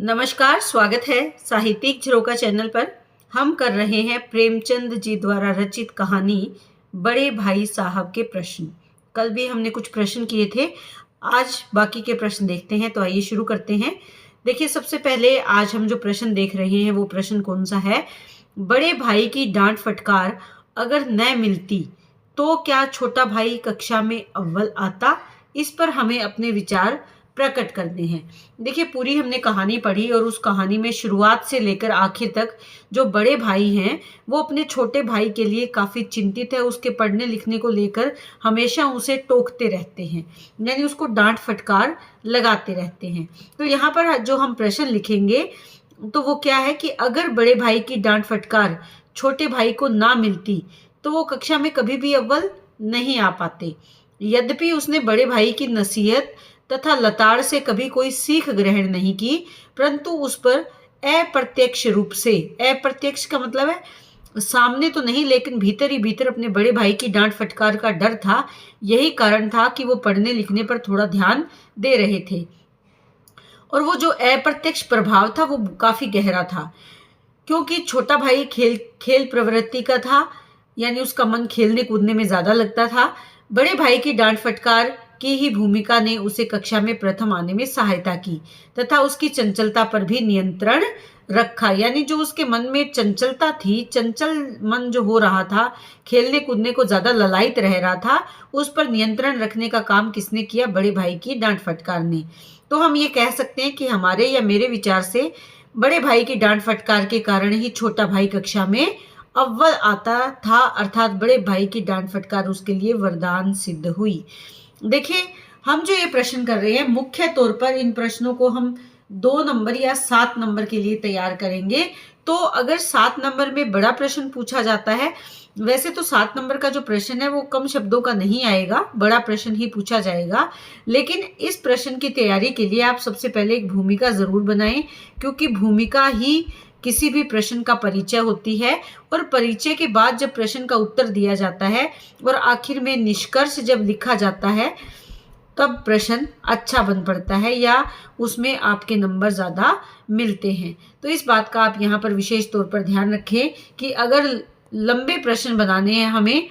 नमस्कार, स्वागत है साहित्यिक झरोका चैनल पर। हम कर रहे हैं प्रेमचंद जी द्वारा रचित कहानी बड़े भाई साहब के प्रश्न। कल भी हमने कुछ प्रश्न किए थे, आज बाकी के प्रश्न देखते हैं। तो आइए शुरू करते हैं। देखिए, सबसे पहले आज हम जो प्रश्न देख रहे हैं वो प्रश्न कौन सा है। बड़े भाई की डांट फटकार अगर न मिलती तो क्या छोटा भाई कक्षा में अव्वल आता? इस पर हमें अपने विचार प्रकट करने हैं। देखिए, पूरी हमने कहानी पढ़ी और उस कहानी में शुरुआत से लेकर आखिर तक जो बड़े भाई हैं वो अपने छोटे भाई के लिए काफ़ी चिंतित है। उसके पढ़ने लिखने को लेकर हमेशा उसे टोकते रहते हैं, यानी उसको डांट फटकार लगाते रहते हैं। तो यहाँ पर जो हम प्रश्न लिखेंगे तो वो क्या है कि अगर बड़े भाई की डांट फटकार छोटे भाई को ना मिलती तो वो कक्षा में कभी भी अव्वल नहीं आ पाते। यद्यपि उसने बड़े भाई की नसीहत तथा लताड़ से कभी कोई सीख ग्रहण नहीं की, परंतु उस पर अप्रत्यक्ष रूप से, अप्रत्यक्ष का मतलब है सामने तो नहीं, लेकिन भीतर ही भीतर अपने बड़े भाई की डांट फटकार का डर था। यही कारण था कि वो पढ़ने लिखने पर थोड़ा ध्यान दे रहे थे और वो जो अप्रत्यक्ष प्रभाव था वो काफी गहरा था, क्योंकि छोटा भाई खेल खेल प्रवृत्ति का था, यानी उसका मन खेलने कूदने में ज्यादा लगता था। बड़े भाई की डांट फटकार की ही भूमिका ने उसे कक्षा में प्रथम आने में सहायता की तथा उसकी चंचलता पर भी नियंत्रण रखा। यानी जो उसके मन में चंचलता थी, चंचल मन जो हो रहा था, खेलने कूदने को ज्यादा ललायत रह रहा था, उस पर नियंत्रण रखने का काम किसने किया? बड़े भाई की डांट फटकार ने। तो हम ये कह सकते हैं कि हमारे या मेरे विचार से बड़े भाई की डांट फटकार के कारण ही छोटा भाई कक्षा में अव्वल आता था, अर्थात बड़े भाई की डांट फटकार उसके लिए वरदान सिद्ध हुई। देखिए, हम जो ये प्रश्न कर रहे हैं, मुख्य तौर पर इन प्रश्नों को हम 2 नंबर या 7 नंबर के लिए तैयार करेंगे। तो अगर 7 नंबर में बड़ा प्रश्न पूछा जाता है, वैसे तो 7 नंबर का जो प्रश्न है वो कम शब्दों का नहीं आएगा, बड़ा प्रश्न ही पूछा जाएगा। लेकिन इस प्रश्न की तैयारी के लिए आप सबसे पहले एक भूमिका जरूर बनाएं, क्योंकि भूमिका ही किसी भी प्रश्न का परिचय होती है। और परिचय के बाद जब प्रश्न का उत्तर दिया जाता है और आखिर में निष्कर्ष जब लिखा जाता है, तब प्रश्न अच्छा बन पड़ता है या उसमें आपके नंबर ज़्यादा मिलते हैं। तो इस बात का आप यहाँ पर विशेष तौर पर ध्यान रखें कि अगर लंबे प्रश्न बनाने हैं हमें,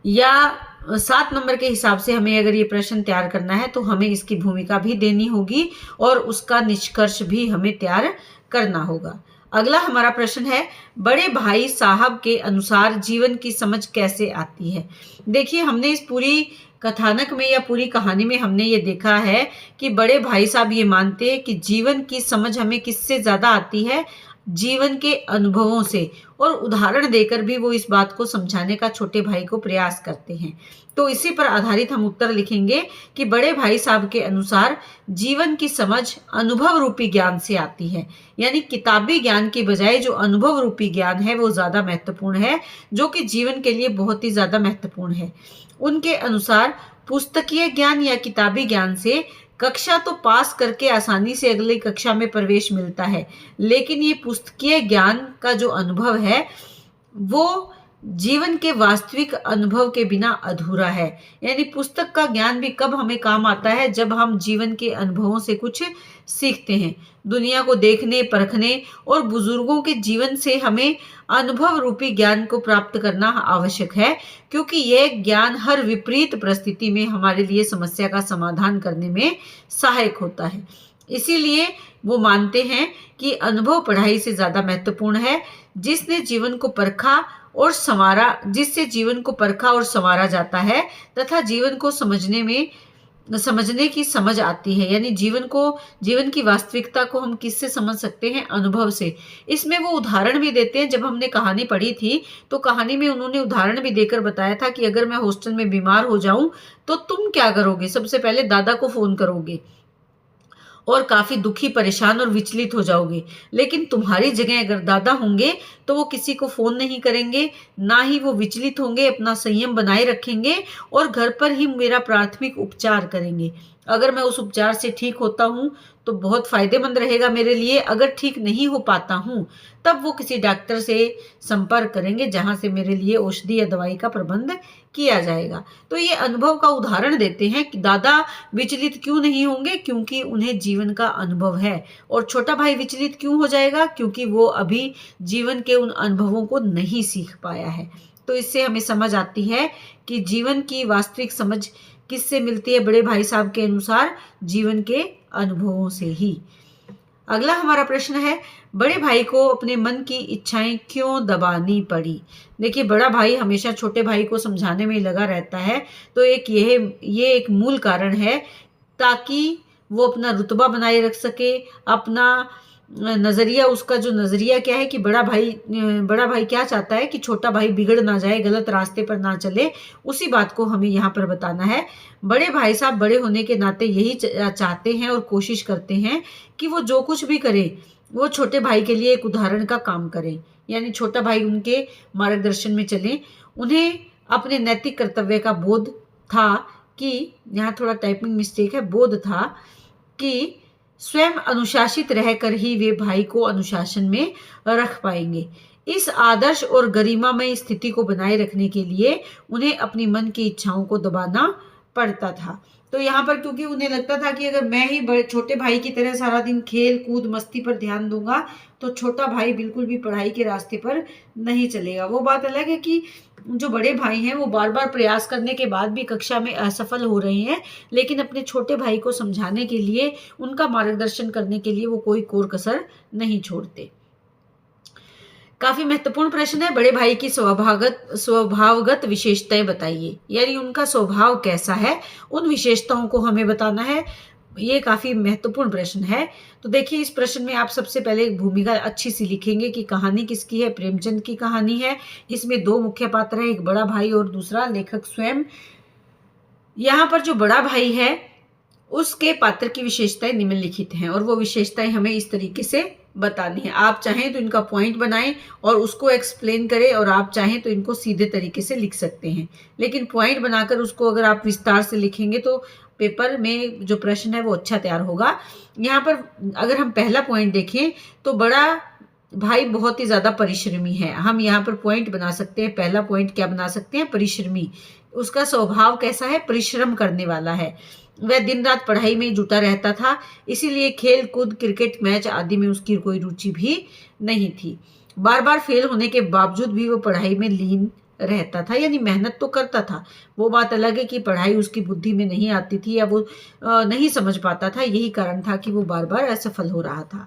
या 7 नंबर के हिसाब से हमें अगर ये प्रश्न तैयार करना है, तो हमें इसकी भूमिका भी देनी होगी और उसका निष्कर्ष भी हमें तैयार करना होगा। अगला हमारा प्रश्न है, बड़े भाई साहब के अनुसार जीवन की समझ कैसे आती है? देखिए, हमने इस पूरी कथानक में या पूरी कहानी में हमने ये देखा है कि बड़े भाई साहब ये मानते हैं कि जीवन की समझ हमें किससे ज्यादा आती है? जीवन के अनुभवों से। और उदाहरण देकर भी वो इस बात को समझाने का छोटे भाई को प्रयास करते हैं। तो इसी पर आधारित हम उत्तर लिखेंगे कि बड़े भाई साहब के अनुसार जीवन की समझ अनुभव रूपी ज्ञान से आती है, यानी किताबी ज्ञान की बजाय जो अनुभव रूपी ज्ञान है वो ज्यादा महत्वपूर्ण है, जो कि जीवन के लिए बहुत ही ज्यादा महत्वपूर्ण है। उनके अनुसार पुस्तकीय ज्ञान या किताबी ज्ञान से कक्षा तो पास करके आसानी से अगली कक्षा में प्रवेश मिलता है, लेकिन ये पुस्तकीय ज्ञान का जो अनुभव है वो जीवन के वास्तविक अनुभव के बिना अधूरा है। यानी पुस्तक का ज्ञान भी कब हमें काम आता है? जब हम जीवन के अनुभवों से कुछ सीखते हैं। दुनिया को देखने, परखने और बुजुर्गों के जीवन से हमें अनुभव रूपी ज्ञान को प्राप्त करना आवश्यक है, क्योंकि यह ज्ञान हर विपरीत परिस्थिति में हमारे लिए समस्या का समाधान करने में सहायक होता है। इसीलिए वो मानते हैं कि अनुभव पढ़ाई से ज्यादा महत्वपूर्ण है। जिससे जीवन को परखा और संवारा जाता है तथा जीवन को समझने की समझ आती है। यानी जीवन की वास्तविकता को हम किससे समझ सकते हैं? अनुभव से। इसमें वो उदाहरण भी देते हैं। जब हमने कहानी पढ़ी थी तो कहानी में उन्होंने उदाहरण भी देकर बताया था कि अगर मैं हॉस्टल में बीमार हो जाऊं तो तुम क्या करोगे? सबसे पहले दादा को फोन करोगे और काफी दुखी, परेशान और विचलित हो जाओगे। लेकिन तुम्हारी जगह अगर दादा होंगे तो वो किसी को फोन नहीं करेंगे, ना ही वो विचलित होंगे, अपना संयम बनाए रखेंगे और घर पर ही मेरा प्राथमिक उपचार करेंगे। अगर मैं उस उपचार से ठीक होता हूँ तो बहुत फायदेमंद रहेगा मेरे लिए। अगर ठीक नहीं हो पाता हूँ तब वो किसी डॉक्टर से संपर्क करेंगे जहाँ से मेरे लिए औषधि या दवाई का प्रबंध किया जाएगा। तो ये अनुभव का उदाहरण देते हैं कि दादा विचलित क्यों नहीं होंगे, क्योंकि उन्हें जीवन का अनुभव है। और छोटा भाई विचलित क्यों हो जाएगा, क्योंकि वो अभी जीवन के उन अनुभवों को नहीं सीख पाया है। तो इससे हमें समझ आती है कि जीवन की वास्तविक समझ किससे मिलती है? बड़े भाई साहब के अनुसार जीवन के अनुभवों से ही। अगला हमारा प्रश्न है, बड़े भाई को अपने मन की इच्छाएं क्यों दबानी पड़ी? देखिए, बड़ा भाई हमेशा छोटे भाई को समझाने में लगा रहता है, तो ये एक मूल कारण है ताकि वो अपना रुतबा बनाए रख सके, अपना नज़रिया, उसका जो नज़रिया क्या है कि बड़ा भाई क्या चाहता है कि छोटा भाई बिगड़ ना जाए, गलत रास्ते पर ना चले, उसी बात को हमें यहाँ पर बताना है। बड़े भाई साहब बड़े होने के नाते यही चाहते हैं और कोशिश करते हैं कि वो जो कुछ भी करे वो छोटे भाई के लिए एक उदाहरण का काम करें, यानी छोटा भाई उनके मार्गदर्शन में चले। उन्हें अपने नैतिक कर्तव्य का बोध था कि, यहाँ थोड़ा टाइपिंग मिस्टेक है, बोध था कि स्वयं अनुशासित रहकर ही वे भाई को अनुशासन में रख पाएंगे। इस आदर्श और गरिमामय स्थिति को बनाए रखने के लिए उन्हें अपनी मन की इच्छाओं को दबाना पड़ता था। तो यहाँ पर क्योंकि उन्हें लगता था कि अगर मैं ही छोटे भाई की तरह सारा दिन खेल कूद मस्ती पर ध्यान दूंगा तो छोटा भाई बिल्कुल भी पढ़ाई के रास्ते पर नहीं चलेगा। वो बात अलग है कि जो बड़े भाई हैं वो बार बार प्रयास करने के बाद भी कक्षा में असफल हो रहे हैं, लेकिन अपने छोटे भाई को समझाने के लिए, उनका मार्गदर्शन करने के लिए वो कोई कोर कसर नहीं छोड़ते। काफी महत्वपूर्ण प्रश्न है, बड़े भाई की स्वभावगत विशेषताएं बताइए, यानी उनका स्वभाव कैसा है, उन विशेषताओं को हमें बताना है। ये काफी महत्वपूर्ण प्रश्न है। तो देखिए, इस प्रश्न में आप सबसे पहले एक भूमिका अच्छी सी लिखेंगे कि कहानी किसकी है। प्रेमचंद की कहानी है। इसमें दो मुख्य पात्र हैं, एक बड़ा भाई और दूसरा लेखक स्वयं। यहाँ पर जो बड़ा भाई है उसके पात्र की विशेषताएं निम्नलिखित हैं और वो विशेषताएं हमें इस तरीके से बतानी है। आप चाहें तो इनका पॉइंट बनाएं और उसको एक्सप्लेन करें, और आप चाहें तो इनको सीधे तरीके से लिख सकते हैं, लेकिन पॉइंट बनाकर उसको अगर आप विस्तार से लिखेंगे तो पेपर में जो प्रश्न है वो अच्छा तैयार होगा। यहाँ पर अगर हम पहला पॉइंट देखें तो बड़ा भाई बहुत ही ज्यादा परिश्रमी है। हम यहाँ पर पॉइंट बना सकते हैं, पहला पॉइंट क्या बना सकते हैं, परिश्रमी। उसका स्वभाव कैसा है, परिश्रम करने वाला है। वह दिन रात पढ़ाई में जुटा रहता था, इसीलिए खेल कूद क्रिकेट मैच आदि में उसकी कोई रुचि भी नहीं थी। बार बार फेल होने के बावजूद भी वो पढ़ाई में लीन रहता था, यानी मेहनत तो करता था। वो बात अलग है कि पढ़ाई उसकी बुद्धि में नहीं आती थी या वो नहीं समझ पाता था, यही कारण था कि वो बार बार असफल हो रहा था।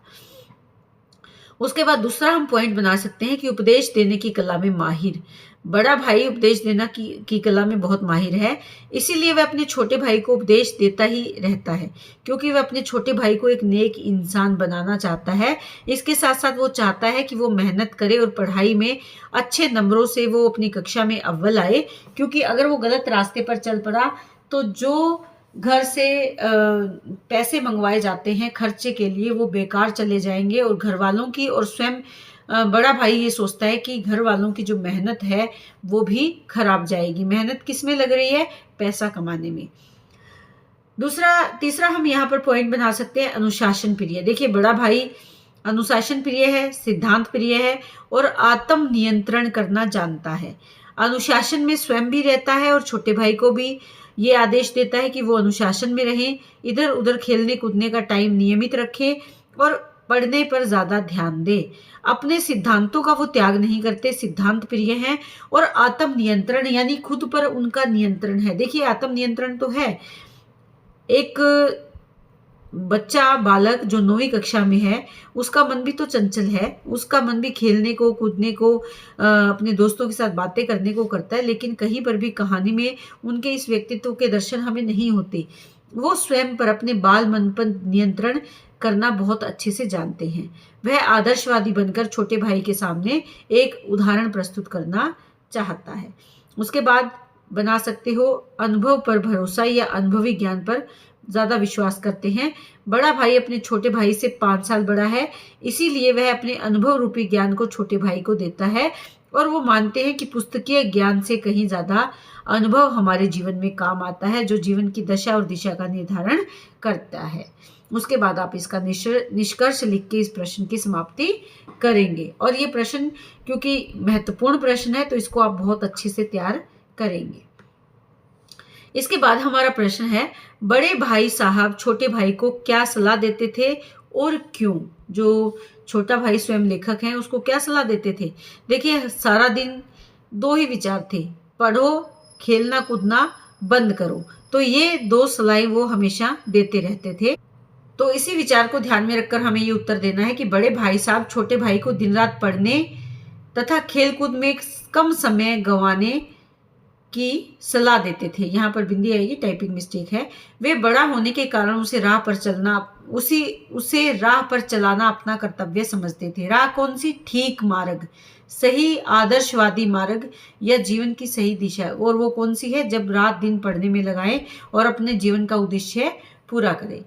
उसके बाद दूसरा हम पॉइंट बना सकते हैं कि उपदेश देने की कला में माहिर। बड़ा भाई उपदेश देना की कला में बहुत माहिर है, इसीलिए वह अपने छोटे भाई को उपदेश देता ही रहता है, क्योंकि वह अपने छोटे भाई को एक नेक इंसान बनाना चाहता है। इसके साथ साथ वो चाहता है कि वो मेहनत करे और पढ़ाई में अच्छे नंबरों से वो अपनी कक्षा में अव्वल आए, क्योंकि अगर वो गलत रास्ते पर चल पड़ा तो जो घर से पैसे मंगवाए जाते हैं खर्चे के लिए वो बेकार चले जाएंगे, और घर वालों की और स्वयं बड़ा भाई ये सोचता है कि घर वालों की जो मेहनत है वो भी खराब जाएगी। मेहनत किस में लग रही है, पैसा कमाने में। तीसरा हम यहाँ पर पॉइंट बना सकते हैं अनुशासन प्रिय। देखिए, बड़ा भाई अनुशासन प्रिय है, सिद्धांत प्रिय है और आत्म नियंत्रण करना जानता है। अनुशासन में स्वयं भी रहता है और छोटे भाई को भी ये आदेश देता है कि वो अनुशासन में रहें, इधर उधर खेलने कूदने का टाइम नियमित रखें और पढ़ने पर ज्यादा ध्यान दे। अपने सिद्धांतों का वो त्याग नहीं करते, सिद्धांत प्रिय हैं और आत्म नियंत्रण यानी खुद पर उनका नियंत्रण है। देखिए, आत्म नियंत्रण तो है। एक बच्चा बालक जो 9वीं कक्षा में है उसका मन भी तो चंचल है, उसका मन भी खेलने को कूदने को अपने दोस्तों के साथ बातें करने को करता है, लेकिन कहीं पर भी कहानी में उनके इस व्यक्तित्व के दर्शन हमें नहीं होते। वो स्वयं पर अपने बाल मन पर नियंत्रण करना बहुत अच्छे से जानते हैं। वह आदर्शवादी बनकर छोटे भाई के सामने एक उदाहरण प्रस्तुत करना चाहता है। उसके बाद बना सकते हो अनुभव पर भरोसा या अनुभवी ज्ञान पर ज्यादा विश्वास करते हैं। बड़ा भाई अपने छोटे भाई से 5 साल बड़ा है, इसीलिए वह अपने अनुभव रूपी ज्ञान को छोटे भाई को देता है। और वो मानते हैं कि पुस्तकीय ज्ञान से कहीं ज़्यादा अनुभव हमारे जीवन में काम आता है, जो जीवन की दशा और दिशा का निर्धारण करता है। उसके बाद आप इसका निष्कर्ष लिख के इस प्रश्न की समाप्ति करेंगे। और ये प्रश्न क्योंकि महत्वपूर्ण प्रश्न है तो इसको आप बहुत अच्छे से तैयार करेंगे। इसके बाद हमारा प्रश्न है, बड़े भाई साहब छोटे भाई को क्या सलाह देते थे और क्यों? जो छोटा भाई स्वयं लेखक हैं उसको क्या सलाह देते थे? देखिए, सारा दिन दो ही विचार थे, पढ़ो, खेलना कूदना बंद करो। तो ये दो सलाहें वो हमेशा देते रहते थे। तो इसी विचार को ध्यान में रखकर हमें ये उत्तर देना है कि बड़े भाई साहब छोटे भाई को दिन रात पढ़ने तथा खेलकूद में कम समय गंवाने की सलाह देते थे। यहाँ पर बिंदी आएगी, टाइपिंग मिस्टेक है। वे बड़ा होने के कारण उसे राह पर चलाना अपना कर्तव्य समझते थे। राह कौन सी? ठीक मार्ग, सही आदर्शवादी मार्ग या जीवन की सही दिशा। और वो कौन सी है? जब रात दिन पढ़ने में लगाए और अपने जीवन का उद्देश्य पूरा करें।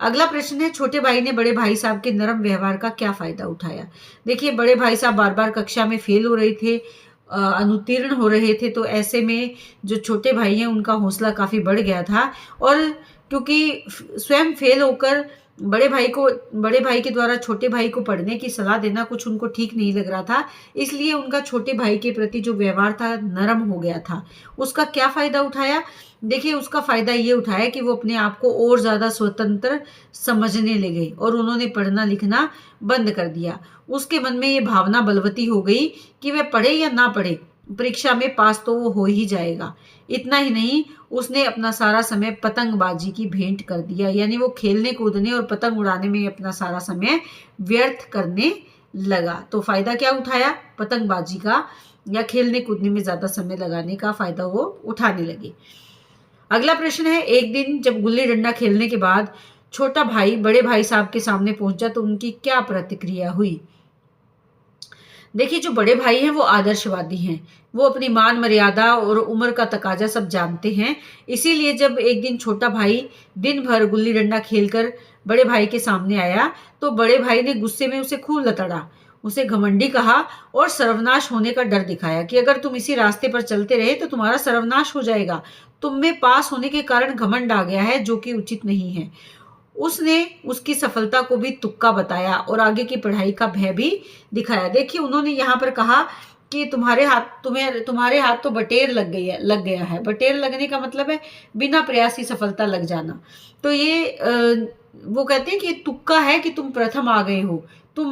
अगला प्रश्न है, छोटे भाई ने बड़े भाई साहब के नरम व्यवहार का क्या फायदा उठाया? देखिए, बड़े भाई साहब बार बार कक्षा में फेल हो रहे थे, अनुत्तीर्ण हो रहे थे। तो ऐसे में जो छोटे भाई हैं उनका हौसला काफ़ी बढ़ गया था। और क्योंकि स्वयं फेल होकर बड़े भाई के द्वारा छोटे भाई को पढ़ने की सलाह देना कुछ उनको ठीक नहीं लग रहा था, इसलिए उनका छोटे भाई के प्रति जो व्यवहार था नरम हो गया था। उसका क्या फ़ायदा उठाया? देखिए, उसका फ़ायदा ये उठाया कि वो अपने आप को और ज़्यादा स्वतंत्र समझने लगे और उन्होंने पढ़ना लिखना बंद कर दिया। उसके मन में ये भावना बलवती हो गई कि वह पढ़े या ना पढ़े, परीक्षा में पास तो वो हो ही जाएगा। इतना ही नहीं, उसने अपना सारा समय पतंगबाजी की भेंट कर दिया, यानी वो खेलने कूदने और पतंग उड़ाने में अपना सारा समय व्यर्थ करने लगा। तो फ़ायदा क्या उठाया? पतंगबाजी का या खेलने कूदने में ज़्यादा समय लगाने का फ़ायदा वो उठाने लगे। अगला प्रश्न है, एक दिन जब गुल्ली डंडा खेलने के बाद छोटा भाई बड़े भाई साहब के सामने पहुंचा तो उनकी क्या प्रतिक्रिया हुई? देखिए, जो बड़े भाई हैं वो आदर्शवादी हैं। वो अपनी मान मर्यादा और उम्र का तकाजा सब जानते हैं। इसीलिए जब एक दिन छोटा भाई दिन भर गुल्ली डंडा खेलकर बड़े भाई के सामने आया तो बड़े भाई ने गुस्से में उसे खूब लतड़ा, उसे घमंडी कहा और सर्वनाश होने का डर दिखाया कि अगर तुम इसी रास्ते पर चलते रहे तो तुम्हारा सर्वनाश हो जाएगा। तुम में पास होने के कारण घमंड आ गया है, जो कि उचित नहीं है। उसने उसकी सफलता को भी तुक्का बताया और आगे की पढ़ाई का भय भी दिखाया। देखिए, उन्होंने यहाँ पर कहा कि तुम्हारे हाथ तो बटेर लग गया है। बटेर लगने का मतलब है बिना प्रयास की सफलता लग जाना। तो ये वो कहते हैं कि ये तुक्का है कि तुम प्रथम आ गए हो, तुम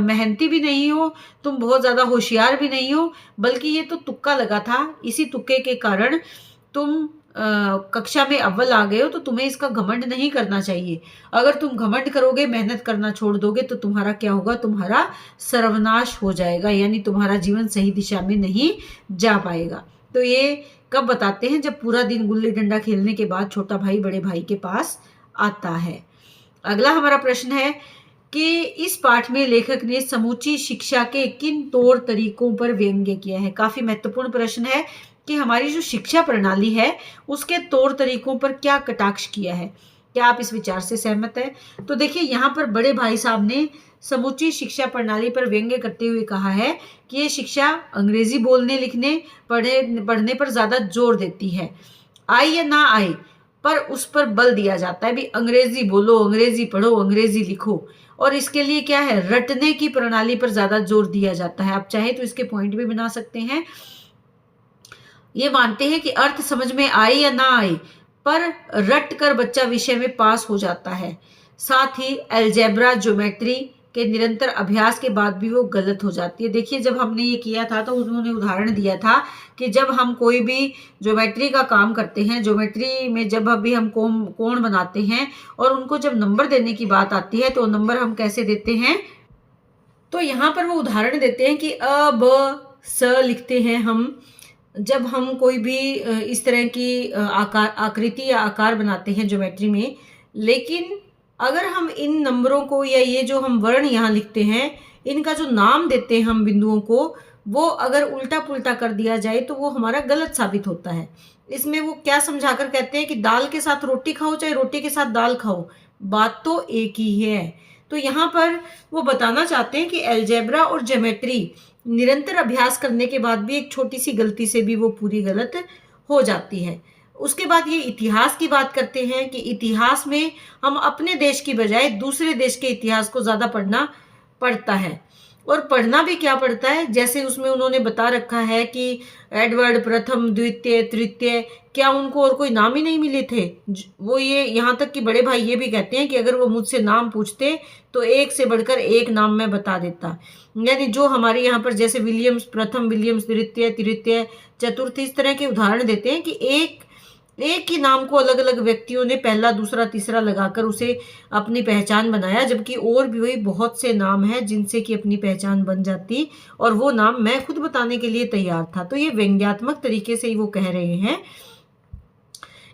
मेहनती भी नहीं हो, तुम बहुत ज्यादा होशियार भी नहीं हो, बल्कि ये तो तुक्का लगा था। इसी तुक्के के कारण तुम कक्षा में अव्वल आ गए हो, तो तुम्हें इसका घमंड नहीं करना चाहिए। अगर तुम घमंड करोगे, मेहनत करना छोड़ दोगे, तो तुम्हारा क्या होगा? तुम्हारा सर्वनाश हो जाएगा, यानी तुम्हारा जीवन सही दिशा में नहीं जा पाएगा। तो ये कब बताते हैं? जब पूरा दिन गुल्ली डंडा खेलने के बाद छोटा भाई बड़े भाई के पास आता है। अगला हमारा प्रश्न है कि इस पाठ में लेखक ने समूची शिक्षा के किन तौर तरीकों पर व्यंग्य किया है? काफी महत्वपूर्ण प्रश्न है कि हमारी जो शिक्षा प्रणाली है उसके तौर तरीकों पर क्या कटाक्ष किया है। क्या आप इस विचार से सहमत हैं? तो देखिए, यहाँ पर बड़े भाई साहब ने समूची शिक्षा प्रणाली पर व्यंग्य करते हुए कहा है कि ये शिक्षा अंग्रेजी बोलने लिखने पढ़ने पर ज्यादा जोर देती है। आए या ना आए, पर उस पर बल दिया जाता है भी अंग्रेजी बोलो, अंग्रेजी पढ़ो, अंग्रेजी लिखो। और इसके लिए क्या है? रटने की प्रणाली पर ज्यादा जोर दिया जाता है। आप चाहे तो इसके पॉइंट भी बना सकते हैं। ये मानते हैं कि अर्थ समझ में आए या ना आए, पर रट कर बच्चा विषय में पास हो जाता है। साथ ही अलजेब्रा, ज्योमेट्री के निरंतर अभ्यास के बाद भी वो गलत हो जाती है। देखिए, जब हमने ये किया था तो उन्होंने उदाहरण दिया था कि जब हम कोई भी ज्योमेट्री का काम करते हैं, ज्योमेट्री में जब अभी हम कोण बनाते हैं और उनको जब नंबर देने की बात आती है तो नंबर हम कैसे देते हैं? तो यहाँ पर वो उदाहरण देते हैं कि अ ब स लिखते हैं हम जब हम कोई भी इस तरह की आकृति या आकार बनाते हैं ज्योमेट्री में। लेकिन अगर हम इन नंबरों को या ये जो हम वर्ण यहाँ लिखते हैं, इनका जो नाम देते हैं हम बिंदुओं को, वो अगर उल्टा पुल्टा कर दिया जाए तो वो हमारा गलत साबित होता है। इसमें वो क्या समझाकर कहते हैं कि दाल के साथ रोटी खाओ चाहे रोटी के साथ दाल खाओ, बात तो एक ही है। तो यहाँ पर वो बताना चाहते हैं कि अलजेब्रा और ज्योमेट्री निरंतर अभ्यास करने के बाद भी एक छोटी-सी गलती से भी वो पूरी गलत हो जाती है। उसके बाद ये इतिहास की बात करते हैं कि इतिहास में हम अपने देश की बजाय दूसरे देश के इतिहास को ज़्यादा पढ़ना पड़ता है। और पढ़ना भी क्या पड़ता है, जैसे उसमें उन्होंने बता रखा है कि एडवर्ड प्रथम, द्वितीय, तृतीय, क्या उनको और कोई नाम ही नहीं मिले थे? वो ये यहाँ तक कि बड़े भाई ये भी कहते हैं कि अगर वो मुझसे नाम पूछते तो एक से बढ़कर एक नाम मैं बता देता। यानी जो हमारे यहाँ पर जैसे विलियम्स प्रथम, विलियम्स द्वितीय, तृतीय, चतुर्थ इस तरह के उदाहरण देते हैं कि एक एक ही नाम को अलग-अलग व्यक्तियों ने पहला, दूसरा, तीसरा लगाकर उसे अपनी पहचान बनाया, जबकि और भी वही बहुत से नाम हैं जिनसे कि अपनी पहचान बन जाती और वो नाम मैं खुद बताने के लिए तैयार था। तो ये व्यंग्यात्मक तरीके से ही वो कह रहे हैं।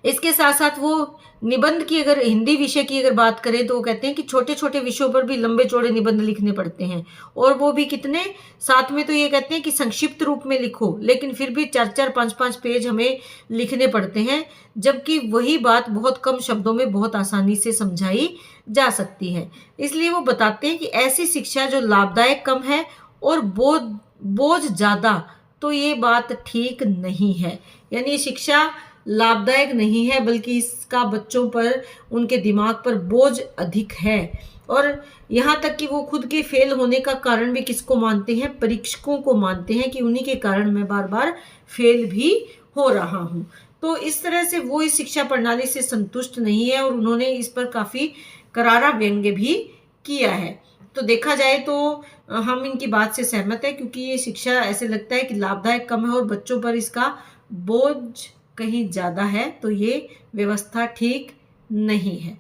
इसके साथ-साथ वो निबंध की अगर हिंदी विषय की अगर बात करें तो वो कहते हैं कि छोटे-छोटे विषयों पर भी लंबे-चौड़े निबंध लिखने पड़ते हैं और वो भी कितने साथ में तो ये कहते हैं कि संक्षिप्त रूप में लिखो, लेकिन फिर भी 4-4 5-5 पेज हमें लिखने पड़ते हैं, जबकि वही बात बहुत कम शब्दों में बहुत आसानी से समझाई जा सकती है। इसलिए वो बताते हैं कि ऐसी शिक्षा जो लाभदायक कम है और बोझ ज़्यादा, तो ये बात ठीक नहीं है। यानी शिक्षा लाभदायक नहीं है बल्कि इसका बच्चों पर, उनके दिमाग पर बोझ अधिक है। और यहाँ तक कि वो खुद के फेल होने का कारण भी किसको मानते हैं? परीक्षकों को मानते हैं कि उन्हीं के कारण मैं बार-बार फेल भी हो रहा हूँ। तो इस तरह से वो इस शिक्षा प्रणाली से संतुष्ट नहीं है और उन्होंने इस पर काफ़ी करारा व्यंग्य भी किया है। तो देखा जाए तो हम इनकी बात से सहमत हैं क्योंकि ये शिक्षा ऐसे लगता है कि लाभदायक कम है और बच्चों पर इसका बोझ कहीं ज़्यादा है, तो ये व्यवस्था ठीक नहीं है।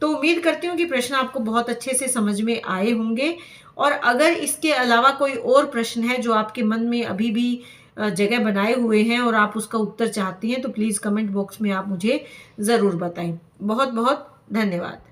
तो उम्मीद करती हूँ कि प्रश्न आपको बहुत अच्छे से समझ में आए होंगे और अगर इसके अलावा कोई और प्रश्न है जो आपके मन में अभी भी जगह बनाए हुए हैं और आप उसका उत्तर चाहती हैं, तो प्लीज़ कमेंट बॉक्स में आप मुझे ज़रूर बताएँ। बहुत-बहुत धन्यवाद।